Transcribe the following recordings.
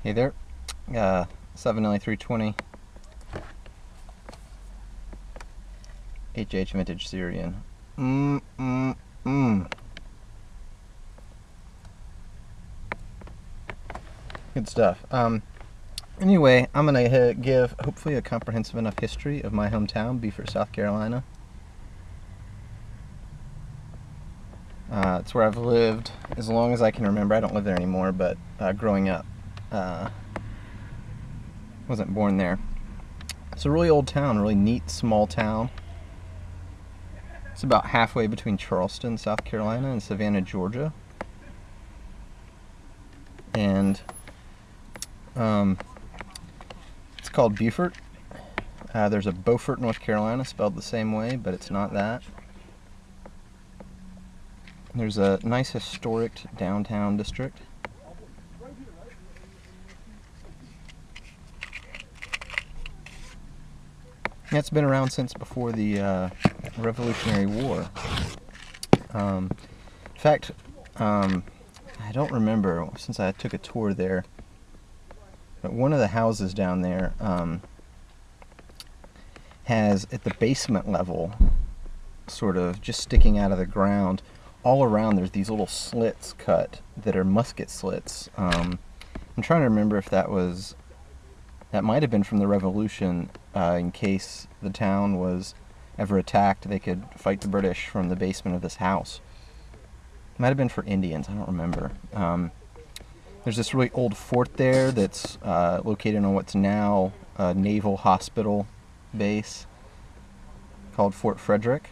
Hey there, 7LA320 HH Vintage Syrian. Good stuff. Anyway, I'm gonna give hopefully a comprehensive enough history of my hometown, Beaufort, South Carolina. It's where I've lived as long as I can remember. I don't live there anymore, but growing up, wasn't born there. It's a really old town, really neat, small town. It's about halfway between Charleston, South Carolina, and Savannah, Georgia. And it's called Beaufort. There's a Beaufort, North Carolina, spelled the same way, but it's not that. There's a nice historic downtown district. It's been around since before the Revolutionary War. In fact, I don't remember since I took a tour there, but one of the houses down there has, at the basement level, sort of just sticking out of the ground, all around there's these little slits cut that are musket slits. I'm trying to remember if that might have been from the Revolution, in case the town was ever attacked, they could fight the British from the basement of this house. It might have been for Indians, I don't remember. There's this really old fort there that's located on what's now a Naval Hospital base called Fort Frederick.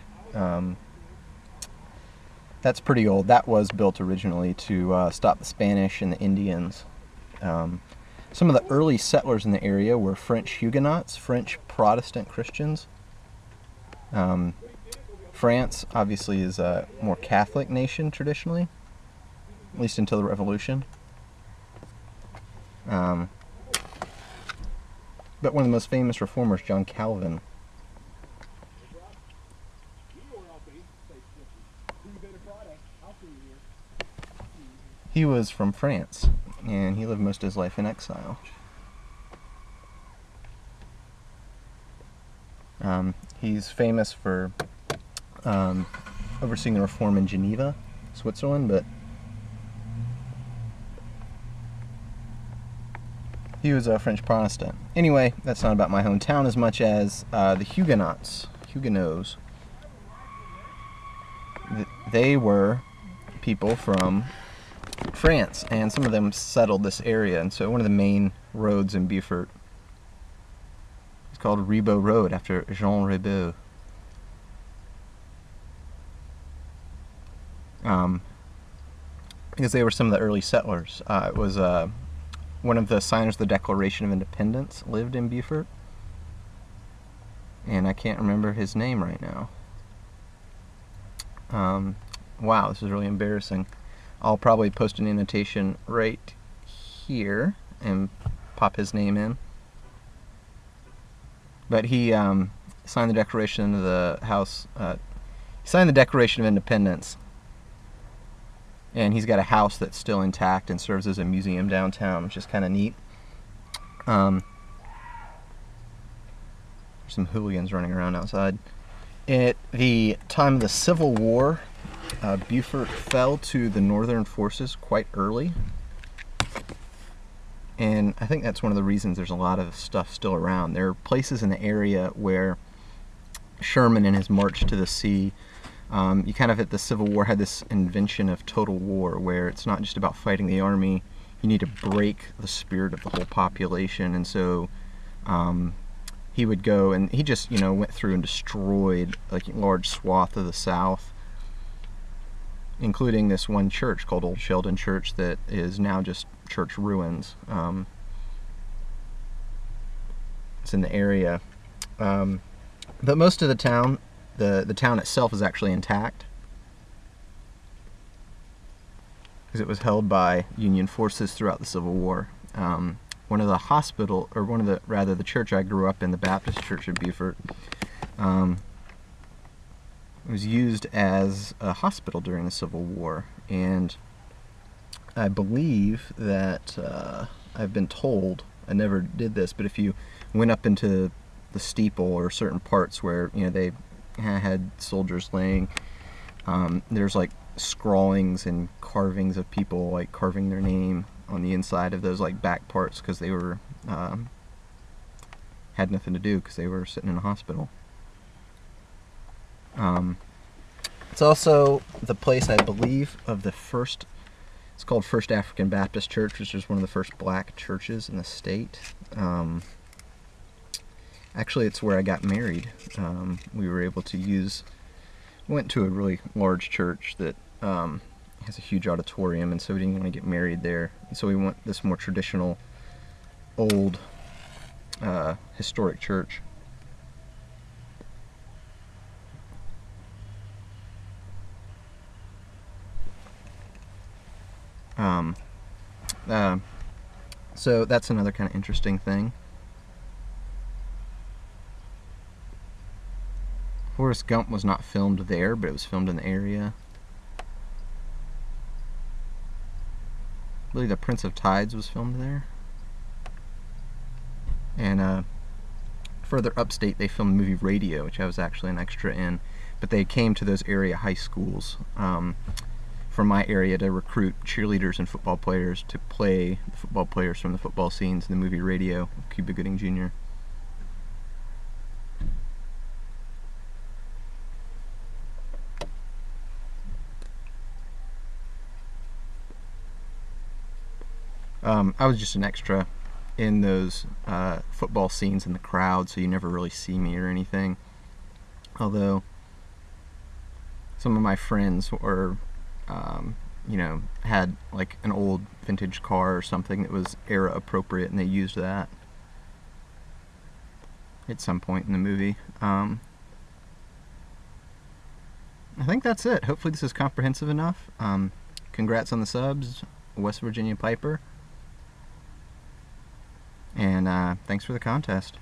That's pretty old. That was built originally to stop the Spanish and the Indians. Some of the early settlers in the area were French Huguenots, French Protestant Christians. France, obviously, is a more Catholic nation traditionally, at least until the Revolution. But one of the most famous reformers, John Calvin, he was from France, and he lived most of his life in exile. He's famous for overseeing the reform in Geneva, Switzerland, but he was a French Protestant. Anyway, that's not about my hometown as much as the Huguenots. They were people from France, and some of them settled this area, and so one of the main roads in Beaufort is called Ribault Road, after Jean Ribault. Because they were some of the early settlers. It was one of the signers of the Declaration of Independence lived in Beaufort, and I can't remember his name right now. Wow, this is really embarrassing. I'll probably post an annotation right here and pop his name in. But he signed the Declaration of the House. He signed the Declaration of Independence, and he's got a house that's still intact and serves as a museum downtown, which is kind of neat. There's some hooligans running around outside. At the time of the Civil War, Beaufort fell to the Northern forces quite early, and I think that's one of the reasons there's a lot of stuff still around. There are places in the area where Sherman, in his march to the sea, you kind of, at the Civil War, had this invention of total war, where it's not just about fighting the army, you need to break the spirit of the whole population, and so he would go, and he just, went through and destroyed like a large swath of the South, including this one church called Old Sheldon Church that is now just church ruins. It's in the area. But most of the town, the town itself, is actually intact, because it was held by Union forces throughout the Civil War. One of the the church I grew up in, the Baptist Church of Beaufort, was used as a hospital during the Civil War, and I believe that I've been told, I never did this, but if you went up into the steeple or certain parts where they had soldiers laying, there's like scrawlings and carvings of people like carving their name on the inside of those like back parts because they were had nothing to do because they were sitting in a hospital. It's also the place, I believe, of the first. It's called First African Baptist Church, which is one of the first black churches in the state. Actually, it's where I got married. We were able to went to a really large church that has a huge auditorium, and so we didn't want to get married there. And so we went this more traditional, old, historic church. So that's another kind of interesting thing. Forrest Gump was not filmed there, but it was filmed in the area. I believe The Prince of Tides was filmed there. And further upstate, they filmed the movie Radio, which I was actually an extra in. But they came to those area high schools from my area to recruit cheerleaders and football players to play the football players from the football scenes in the movie Radio, Cuba Gooding Jr. I was just an extra in those football scenes in the crowd, so you never really see me or anything. Although some of my friends were, had like an old vintage car or something that was era appropriate, and they used that at some point in the movie. I think that's it. Hopefully this is comprehensive enough. Congrats on the subs, West Virginia Piper. And thanks for the contest.